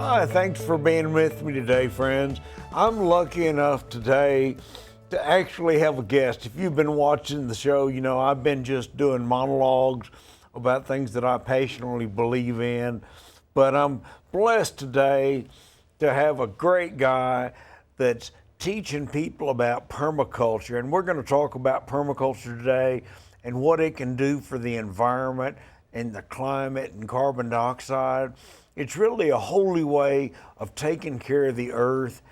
Hi, thanks for being with me today, friends. I'm lucky enough today to actually have a guest. If you've been watching the show, you know I've been just doing monologues about things that I passionately believe in. But I'm blessed today to have a great guy that's teaching people about permaculture. And we're going to talk about permaculture today and what it can do for the environment and the climate and carbon dioxide. It's really a holy way of taking care of the earth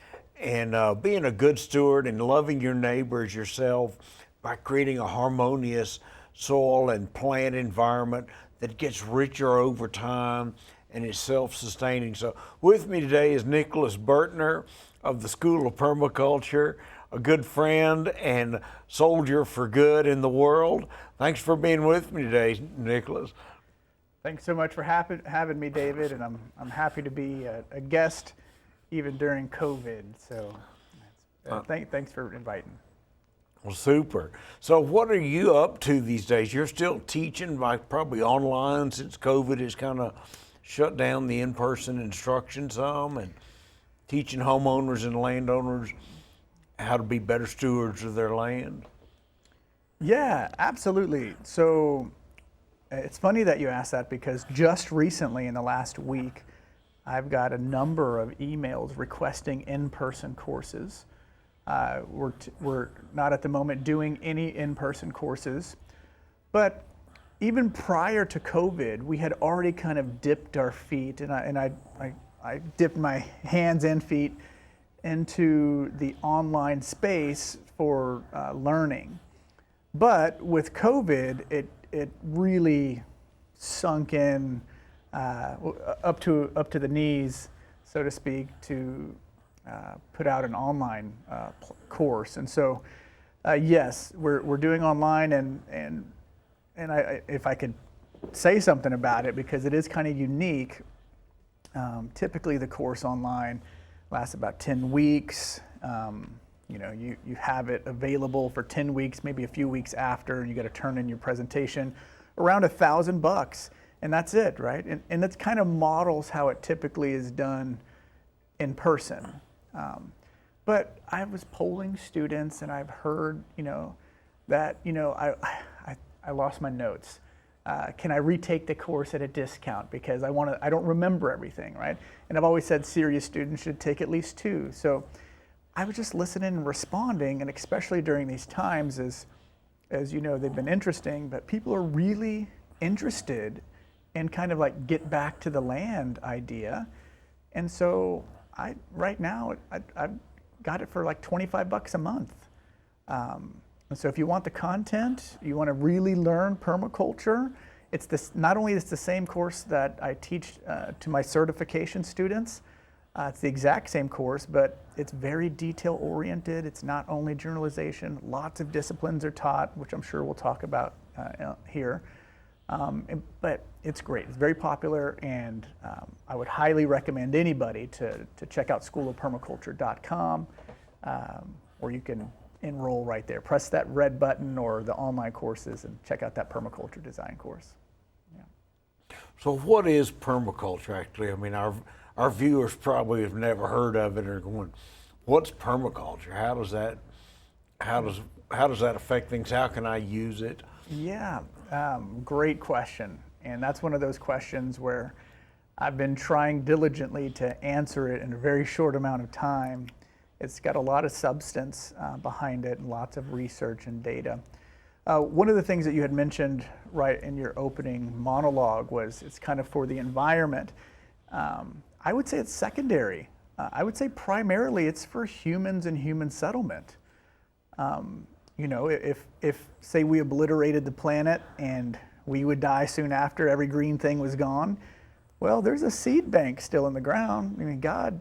and being a good steward and loving your neighbor as yourself by creating a harmonious soil and plant environment that gets richer over time and is self-sustaining. So with me today is Nicholas Burtner of the School of Permaculture, a good friend and soldier for good in the world. Thanks for being with me today, Nicholas. Thanks so much for having me, David, and I'm happy to be a guest even during COVID. So thanks for inviting. Well, super. So what are you up to these days? You're still teaching, like probably online since COVID has kind of shut down the in-person instruction some, and teaching homeowners and landowners how to be better stewards of their land. Yeah, absolutely. So it's funny that you asked that, because just recently in the last week, I've got a number of emails requesting in-person courses. We're not at the moment doing any in-person courses, but even prior to COVID, we had already kind of dipped our feet, and I dipped my hands and feet into the online space for learning. But with COVID, it really sunk in up to the knees, so to speak, to put out an online course. And so, yes, we're doing online, and if I could say something about it, because it is kind of unique. Typically, the course online lasts about 10 weeks. You have it available for 10 weeks, maybe a few weeks after, and you got to turn in your presentation, around $1,000, and that's it, right? And that kind of models how it typically is done in person. But I was polling students, and I've heard, that, I lost my notes. Can I retake the course at a discount because I don't remember everything, right? And I've always said serious students should take at least 2. So I was just listening and responding, and especially during these times, as you know, they've been interesting, but people are really interested in kind of like get back to the land idea. And so right now I've got it for like $25 a month. And so if you want the content, you want to really learn permaculture, not only is the same course that I teach to my certification students, it's the exact same course, but it's very detail oriented. It's not only generalization, lots of disciplines are taught, which I'm sure we'll talk about here. But it's great, it's very popular, and I would highly recommend anybody to check out schoolofpermaculture.com, or you can enroll right there. Press that red button or the online courses and check out that permaculture design course. Yeah. So what is permaculture actually? I mean, our viewers probably have never heard of it or going, what's permaculture? How does that affect things? How can I use it? Yeah, great question. And that's one of those questions where I've been trying diligently to answer it in a very short amount of time. It's got a lot of substance behind it and lots of research and data. One of the things that you had mentioned right in your opening monologue was it's kind of for the environment. I would say it's secondary. I would say primarily it's for humans and human settlement. If say we obliterated the planet and we would die soon after, every green thing was gone, well, there's a seed bank still in the ground. I mean, God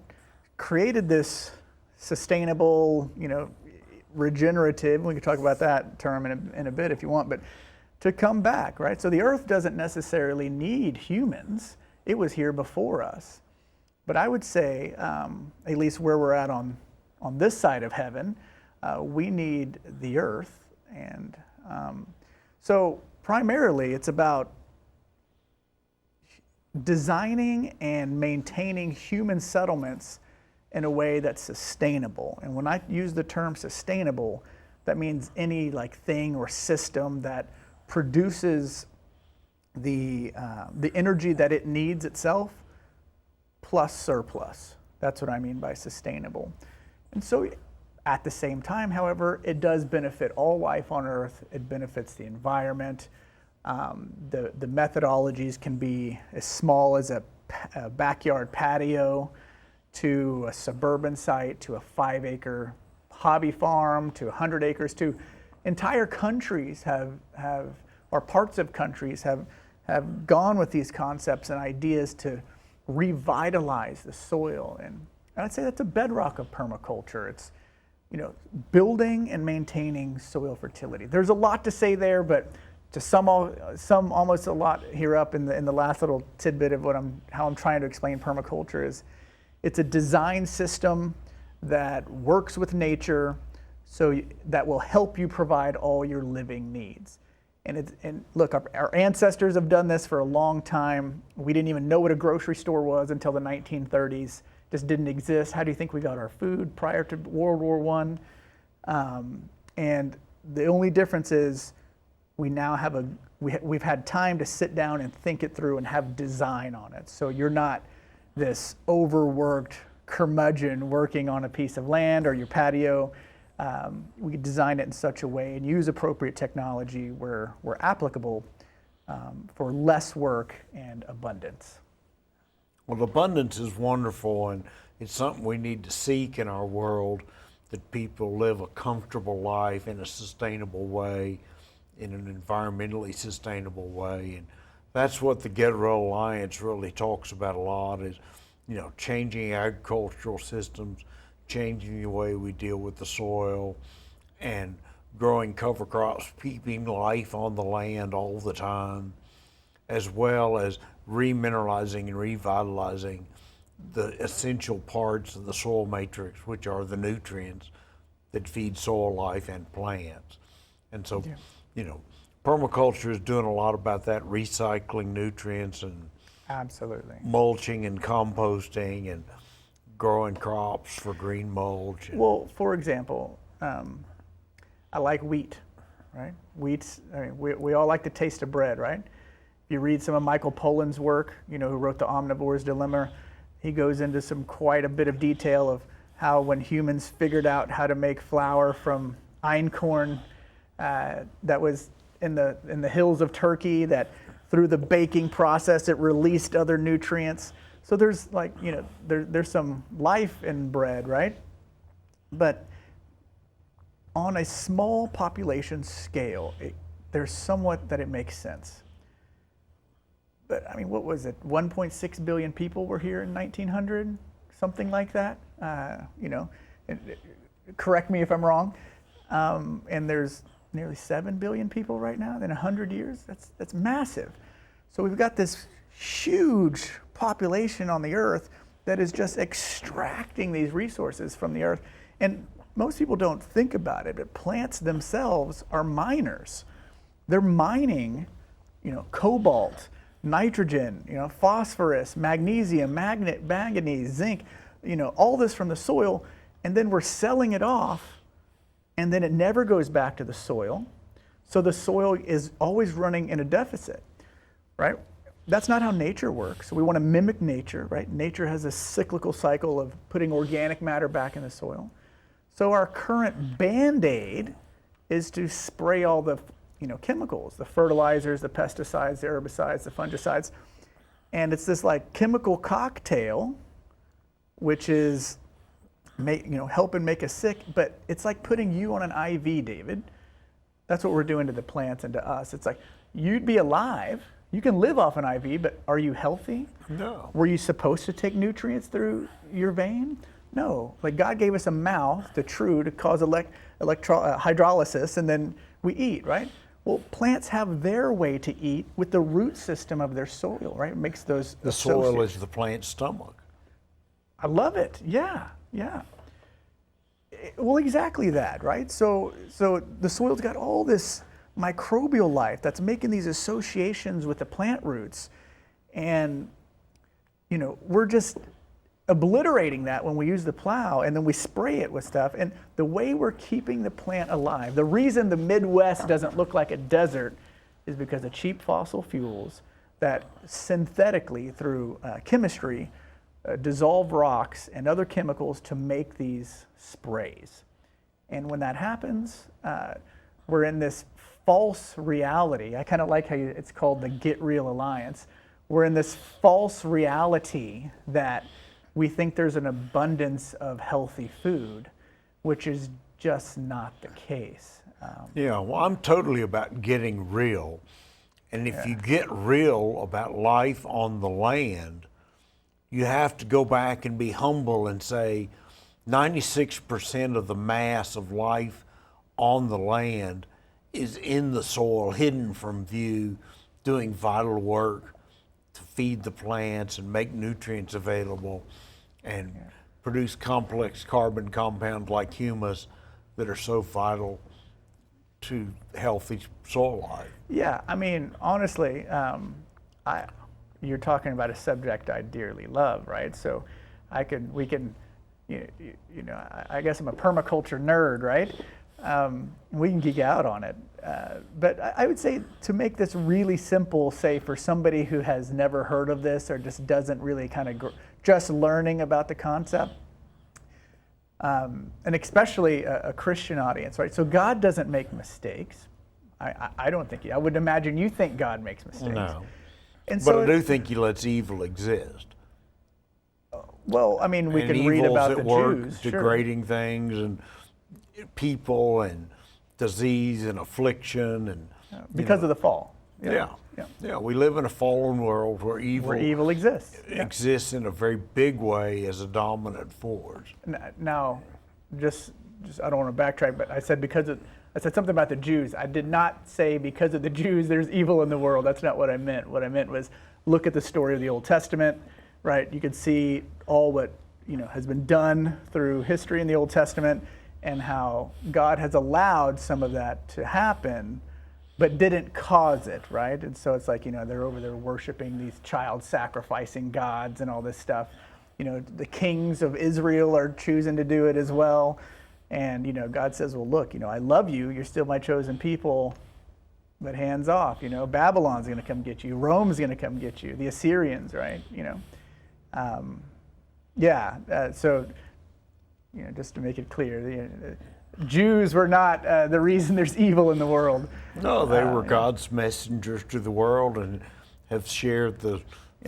created this sustainable, regenerative, we can talk about that term in a bit if you want, but to come back, right? So the earth doesn't necessarily need humans. It was here before us. But I would say, at least where we're at on this side of heaven, we need the earth. And so primarily it's about designing and maintaining human settlements in a way that's sustainable. And when I use the term sustainable, that means any like thing or system that produces the energy that it needs itself plus surplus. That's what I mean by sustainable. And so at the same time, however, it does benefit all life on Earth. It benefits the environment. The methodologies can be as small as a backyard patio to a suburban site to a 5-acre hobby farm to 100 acres to entire countries or parts of countries have gone with these concepts and ideas to revitalize the soil. And I'd say that's a bedrock of permaculture. It's, building and maintaining soil fertility. There's a lot to say there, but to sum almost a lot here up in the last little tidbit of how I'm trying to explain permaculture is, it's a design system that works with nature, so that will help you provide all your living needs. And look, our ancestors have done this for a long time. We didn't even know what a grocery store was until the 1930s. Just didn't exist. How do you think we got our food prior to World War I? And the only difference is we now have we've had time to sit down and think it through and have design on it. So you're not this overworked curmudgeon working on a piece of land or your patio. We design it in such a way and use appropriate technology where applicable for less work and abundance. Well, abundance is wonderful, and it's something we need to seek in our world, that people live a comfortable life in a sustainable way, in an environmentally sustainable way. And that's what the Get Real Alliance really talks about a lot is, changing agricultural systems, changing the way we deal with the soil, and growing cover crops, keeping life on the land all the time, as well as remineralizing and revitalizing the essential parts of the soil matrix, which are the nutrients that feed soil life and plants. And so, permaculture is doing a lot about that, recycling nutrients and absolutely mulching and composting and growing crops for green mulch. Well, for example, I like wheat, right? We all like the taste of bread, right? If you read some of Michael Pollan's work, who wrote The Omnivore's Dilemma, he goes into quite a bit of detail of how when humans figured out how to make flour from einkorn that was in the hills of Turkey, that through the baking process it released other nutrients. So there's there's some life in bread, right? But on a small population scale, there's somewhat that it makes sense. But what was it? 1.6 billion people were here in 1900, something like that. Correct me if I'm wrong. And there's nearly 7 billion people right now. In 100 years, that's massive. So we've got this huge population on the earth that is just extracting these resources from the earth. And most people don't think about it, but plants themselves are miners. They're mining, cobalt, nitrogen, phosphorus, magnesium, manganese, zinc, all this from the soil, and then we're selling it off, and then it never goes back to the soil. So the soil is always running in a deficit, right? That's not how nature works. So we want to mimic nature, right? Nature has a cyclical cycle of putting organic matter back in the soil. So our current Band-Aid is to spray all the chemicals, the fertilizers, the pesticides, the herbicides, the fungicides. And it's this chemical cocktail, which is helping make us sick, but it's like putting you on an IV, David. That's what we're doing to the plants and to us. It's like, you'd be alive, you can live off an IV, but are you healthy? No. Were you supposed to take nutrients through your vein? No. God gave us a mouth, to cause hydrolysis, and then we eat, right? Well, plants have their way to eat with the root system of their soil, right? It makes those The soil is the plant's stomach. I love it. Yeah. Well, exactly that, right? So the soil's got all this microbial life that's making these associations with the plant roots. And we're just obliterating that when we use the plow, and then we spray it with stuff. And the way we're keeping the plant alive, the reason the Midwest doesn't look like a desert is because of cheap fossil fuels that synthetically, through chemistry, dissolve rocks and other chemicals to make these sprays. And when that happens, we're in this false reality. I kind of like how it's called the Get Real Alliance. We're in this false reality that we think there's an abundance of healthy food, which is just not the case. Yeah, well, I'm totally about getting real. And if you get real about life on the land, you have to go back and be humble and say 96% of the mass of life on the land is in the soil, hidden from view, doing vital work to feed the plants and make nutrients available and produce complex carbon compounds like humus that are so vital to healthy soil life. Yeah, I mean, honestly, you're talking about a subject I dearly love, right? So I guess I'm a permaculture nerd, right? We can geek out on it. But I would say, to make this really simple, say for somebody who has never heard of this or just doesn't really kind of just learning about the concept, and especially a Christian audience, right? So God doesn't make mistakes. I don't think I would imagine you think God makes mistakes. No. And But so I do think he lets evil exist. Well, I mean, we And can read evil's about at the work, Jews. Sure. degrading things and people and disease and affliction and Because of the fall. Yeah. We live in a fallen world where evil exists. exists in a very big way as a dominant force. Now, just I don't want to backtrack, but I said I said something about the Jews. I did not say because of the Jews there's evil in the world. That's not what I meant. What I meant was, look at the story of the Old Testament, right? You can see all what has been done through history in the Old Testament, and how God has allowed some of that to happen, but didn't cause it, right? And so it's like, they're over there worshiping these child sacrificing gods and all this stuff. The kings of Israel are choosing to do it as well. And, God says, well, look, I love you. You're still my chosen people, but hands off. Babylon's going to come get you. Rome's going to come get you. The Assyrians, right? So, just to make it clear, Jews were not the reason there's evil in the world. No, they were God's messengers to the world and have shared the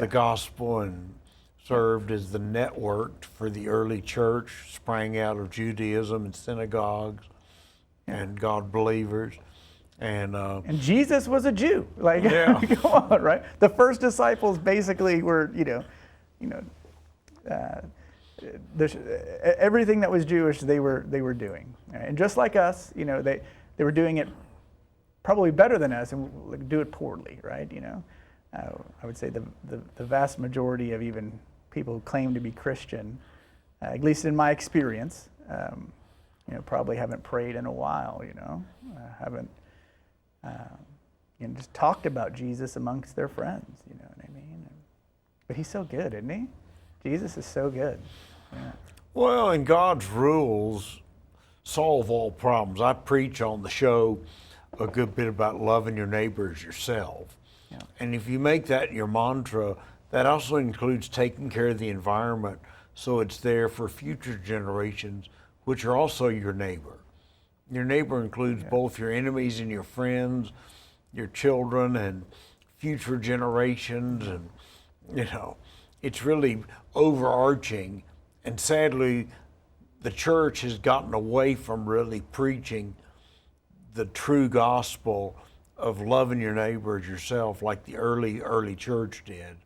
gospel and served as the network for the early church, sprang out of Judaism and synagogues and God believers. And Jesus was a Jew. Come on, right? The first disciples basically were, everything that was Jewish, they were doing. And just like us, they were doing it probably better than us, and do it poorly, right? I would say the vast majority of even people who claim to be Christian, at least in my experience, probably haven't prayed in a while, haven't just talked about Jesus amongst their friends, you know what I mean? But he's so good, isn't he? Jesus is so good. Yeah. Well, and God's rules solve all problems. I preach on the show a good bit about loving your neighbor as yourself. Yeah. And if you make that your mantra, that also includes taking care of the environment so it's there for future generations, which are also your neighbor. Your neighbor includes both your enemies and your friends, your children and future generations, and it's really overarching. And sadly, the church has gotten away from really preaching the true gospel of loving your neighbor as yourself, like the early church did,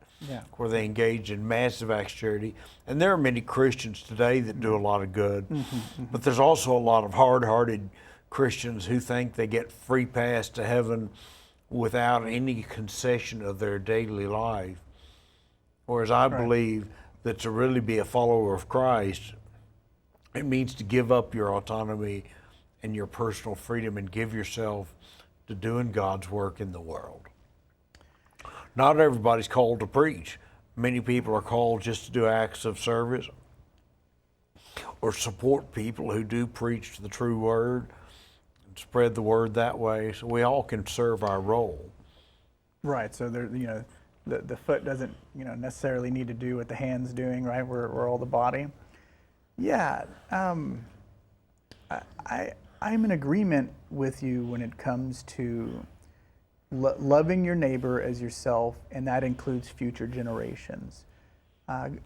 where they engaged in massive acts of charity. And there are many Christians today that do a lot of good, but there's also a lot of hard-hearted Christians who think they get free pass to heaven without any concession of their daily life. Whereas I believe that to really be a follower of Christ, it means to give up your autonomy and your personal freedom and give yourself to doing God's work in the world. Not everybody's called to preach, Many people are called just to do acts of service or support people who do preach the true word and spread the word that way. So we all can serve our role. Right. So there, the foot doesn't, necessarily need to do what the hand's doing, right? We're all the body. Yeah. I'm in agreement with you when it comes to loving your neighbor as yourself, and that includes future generations. And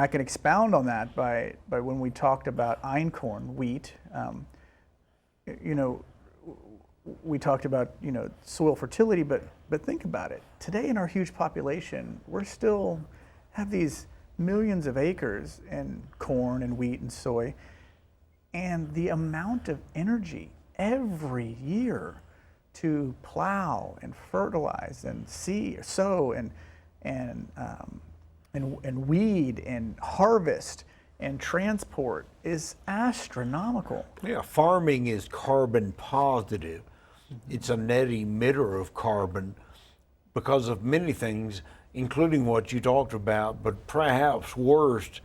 I can expound on that by when we talked about einkorn, wheat. We talked about soil fertility, but think about it. Today in our huge population, we're still have these millions of acres in corn and wheat and soy, and the amount of energy every year to plow and fertilize and sow and weed and harvest and transport is astronomical. Yeah, farming is carbon positive. It's a net emitter of carbon because of many things, including what you talked about, but perhaps worst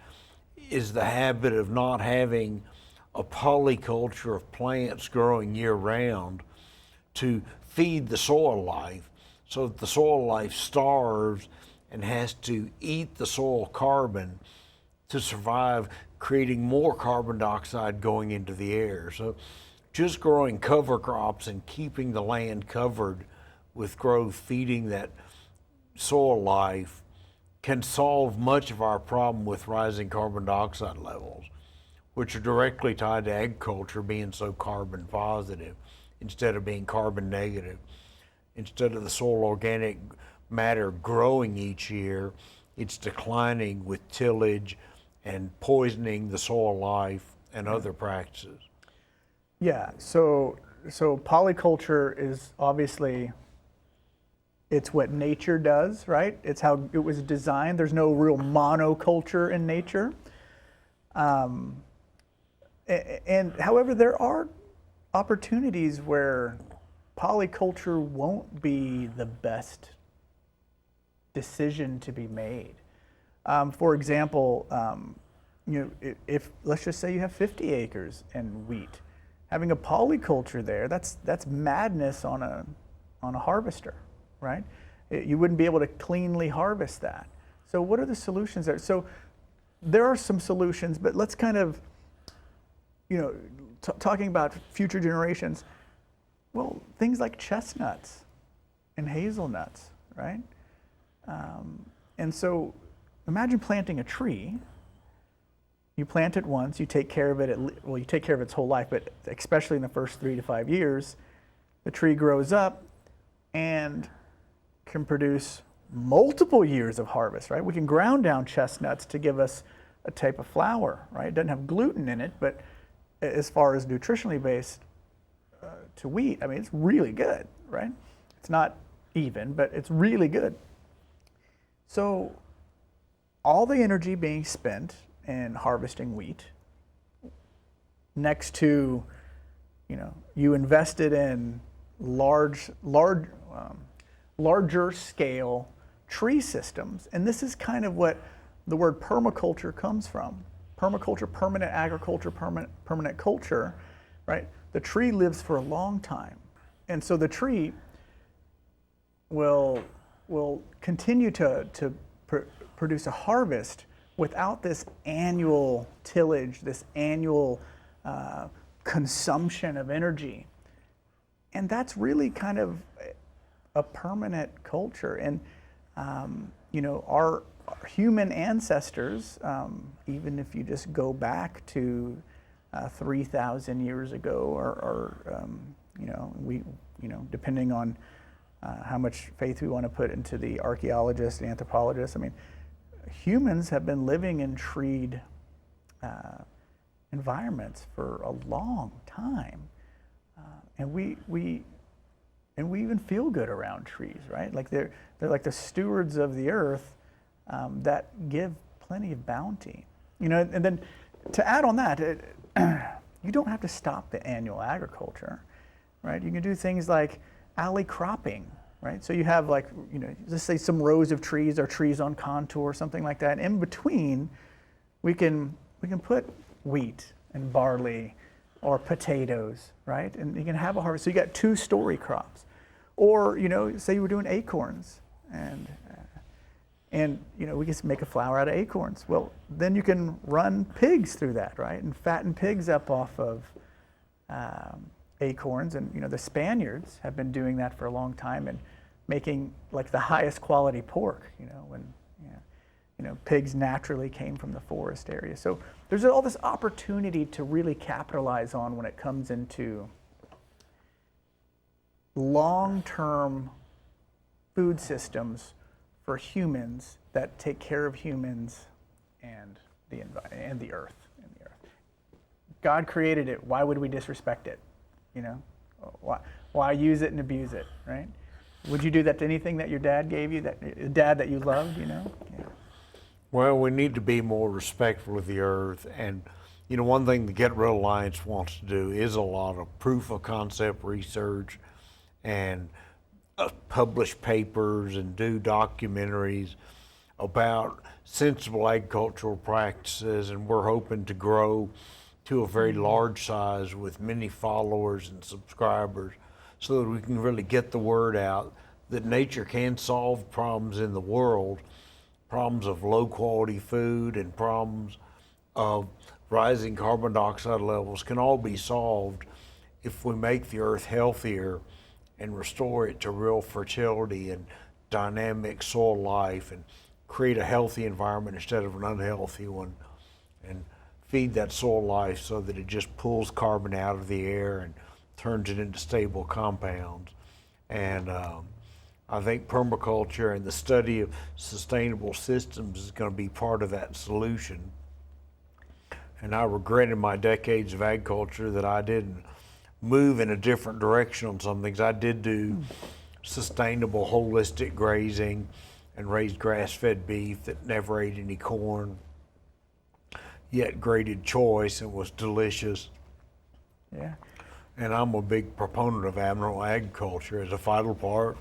is the habit of not having a polyculture of plants growing year round to feed the soil life, so that the soil life starves and has to eat the soil carbon to survive, creating more carbon dioxide going into the air. So just growing cover crops and keeping the land covered with growth, feeding that soil life, can solve much of our problem with rising carbon dioxide levels, which are directly tied to agriculture being so carbon positive instead of being carbon negative. Instead of the soil organic matter growing each year, it's declining with tillage and poisoning the soil life and other practices. Yeah, so polyculture is obviously, it's what nature does, right? It's how it was designed. There's no real monoculture in nature. And however, there are opportunities where polyculture won't be the best decision to be made. For example, if let's just say you have 50 acres and wheat, having a polyculture there, that's madness on a harvester, right? You wouldn't be able to cleanly harvest that. So what are the solutions there? So there are some solutions, but let's kind of, talking about future generations, well, things like chestnuts and hazelnuts, right? And so imagine planting a tree. You plant it once, you take care of it, you take care of its whole life, but especially in the first 3 to 5 years, the tree grows up and can produce multiple years of harvest, right? We can ground down chestnuts to give us a type of flour, right? It doesn't have gluten in it, but as far as nutritionally based to wheat, I mean, it's really good, right? It's not even, but it's really good. So all the energy being spent in harvesting wheat next to, you invested in larger scale tree systems. And this is kind of what the word permaculture comes from. Permaculture, permanent agriculture, permanent culture, right? The tree lives for a long time. And so the tree will continue to produce a harvest without this annual tillage, this annual consumption of energy. And that's really kind of a permanent culture. And, our human ancestors, even if you just go back to 3,000 years ago, or depending on how much faith we want to put into the archaeologists and anthropologists, I mean, humans have been living in treed environments for a long time, and we even feel good around trees, right? Like they're like the stewards of the earth that give plenty of bounty, And then to add on that, you don't have to stop the annual agriculture, right? You can do things like alley cropping, right? So you have like, let's say some rows of trees or trees on contour, something like that. In between, we can put wheat and barley or potatoes, right? And you can have a harvest. So you got 2-story crops. Or, say you were doing acorns and we can make a flour out of acorns. Well, then you can run pigs through that, right? And fatten pigs up off of acorns. And, the Spaniards have been doing that for a long time and making like the highest quality pork, when, pigs naturally came from the forest area. So there's all this opportunity to really capitalize on when it comes into long-term food systems for humans that take care of humans and the and the earth. God created it. Why would we disrespect it? Why use it and abuse it, right? Would you do that to anything that your dad gave you, that dad that you loved? Yeah. Well, we need to be more respectful of the earth. And, one thing the Get Real Alliance wants to do is a lot of proof of concept research and publish papers and do documentaries about sensible agricultural practices. And we're hoping to grow to a very large size with many followers and subscribers so that we can really get the word out that nature can solve problems in the world. Problems of low quality food and problems of rising carbon dioxide levels can all be solved if we make the earth healthier and restore it to real fertility and dynamic soil life and create a healthy environment instead of an unhealthy one, and feed that soil life so that it just pulls carbon out of the air and turns it into stable compounds. And I think permaculture and the study of sustainable systems is going to be part of that solution. And I regret in my decades of agriculture that I didn't move in a different direction on some things. I did do sustainable, holistic grazing and raised grass-fed beef that never ate any corn, yet graded choice and was delicious. Yeah. And I'm a big proponent of animal agriculture as a vital part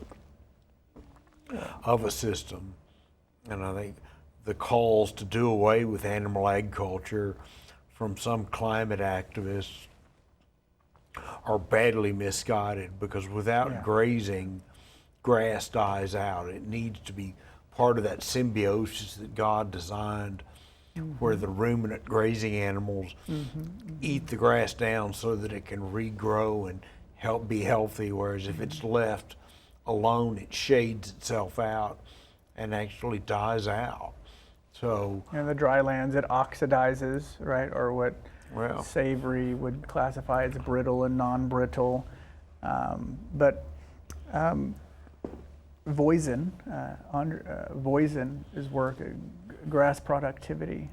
of a system. And I think the calls to do away with animal agriculture from some climate activists are badly misguided, because without grazing, grass dies out. It needs to be part of that symbiosis that God designed, where the ruminant grazing animals eat the grass down so that it can regrow and help be healthy, whereas if it's left alone, it shades itself out and actually dies out. So in the dry lands, it oxidizes, right? Or what Savory would classify as brittle and non-brittle. Voisin, Voisin's work, grass productivity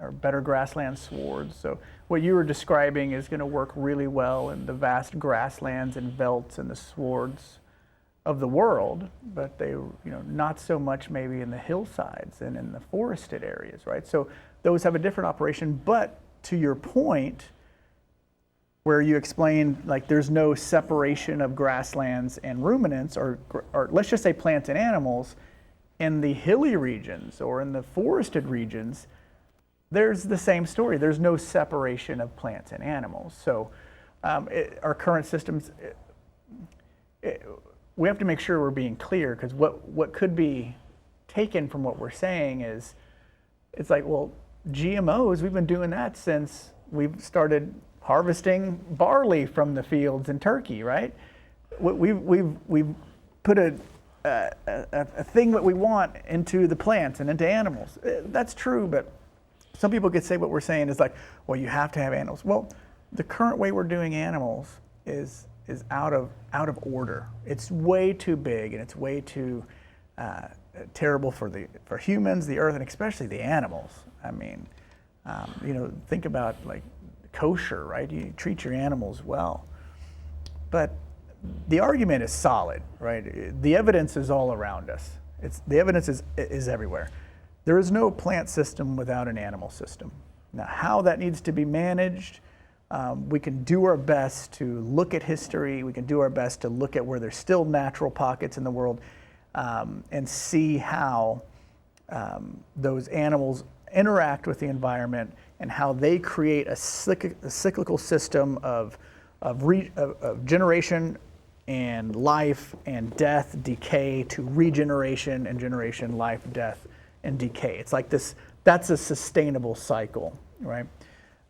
or better grassland swards. So what you were describing is going to work really well in the vast grasslands and velds and the swards of the world, but they, not so much maybe in the hillsides and in the forested areas, right? So those have a different operation. But to your point, where you explained like there's no separation of grasslands and ruminants, or let's just say plants and animals, in the hilly regions or in the forested regions, there's the same story. There's no separation of plants and animals. So our current systems, we have to make sure we're being clear, because what could be taken from what we're saying is, it's like, well, GMOs, we've been doing that since we've started harvesting barley from the fields in Turkey, right? We've put a thing that we want into the plants and into animals. That's true, but some people could say what we're saying is like, well, you have to have animals. Well, the current way we're doing animals is out of order. It's way too big, and it's way too terrible for humans, the earth, and especially the animals. I mean, think about like kosher, right? You treat your animals well. But the argument is solid, right? The evidence is all around us. The evidence is everywhere. There is no plant system without an animal system. Now, how that needs to be managed, We can do our best to look at history. We can do our best to look at where there's still natural pockets in the world, and see how those animals interact with the environment and how they create a cyclical system of generation and life and death, decay, to regeneration and generation, life, death, and decay. It's like this, that's a sustainable cycle, right?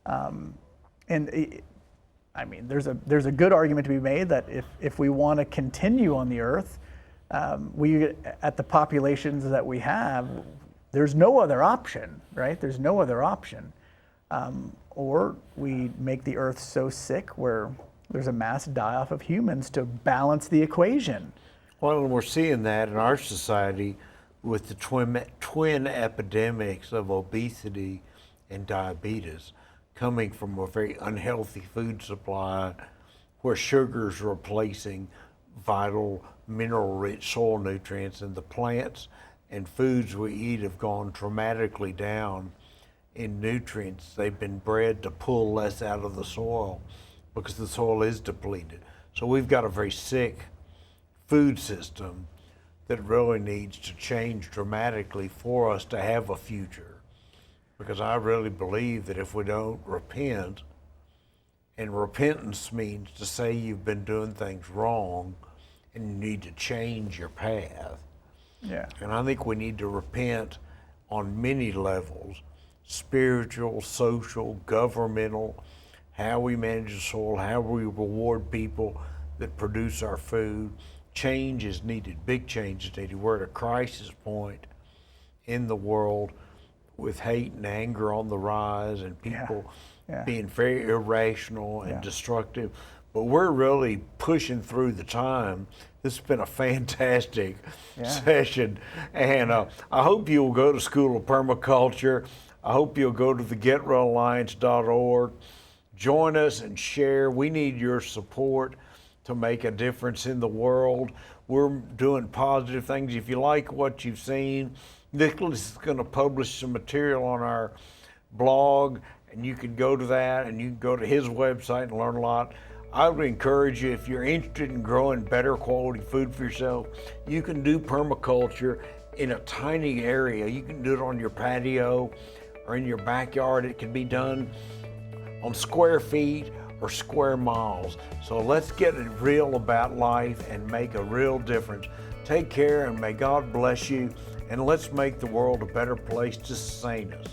I mean, there's a good argument to be made that if we want to continue on the earth, at the populations that we have, there's no other option, right? There's no other option. Or we make the earth so sick where there's a mass die-off of humans to balance the equation. Well, and we're seeing that in our society with the twin epidemics of obesity and diabetes, coming from a very unhealthy food supply where sugars are replacing vital mineral-rich soil nutrients, and the plants and foods we eat have gone dramatically down in nutrients. They've been bred to pull less out of the soil because the soil is depleted. So we've got a very sick food system that really needs to change dramatically for us to have a future. Because I really believe that if we don't repent, and repentance means to say you've been doing things wrong and you need to change your path. Yeah. And I think we need to repent on many levels: spiritual, social, governmental, how we manage the soil, how we reward people that produce our food. Change is needed, big change is needed. We're at a crisis point in the world with hate and anger on the rise, and people being very irrational and destructive. But we're really pushing through the time. This has been a fantastic session, and I hope you'll go to School of Permaculture. I hope you'll go to the GetRealAlliance.org. Join us and share. We need your support to make a difference in the world. We're doing positive things. If you like what you've seen, Nicholas is going to publish some material on our blog, and you can go to that, and you can go to his website and learn a lot. I would encourage you, if you're interested in growing better quality food for yourself, you can do permaculture in a tiny area. You can do it on your patio or in your backyard. It can be done on square feet or square miles. So let's get real about life and make a real difference. Take care, and may God bless you, and let's make the world a better place to sustain us.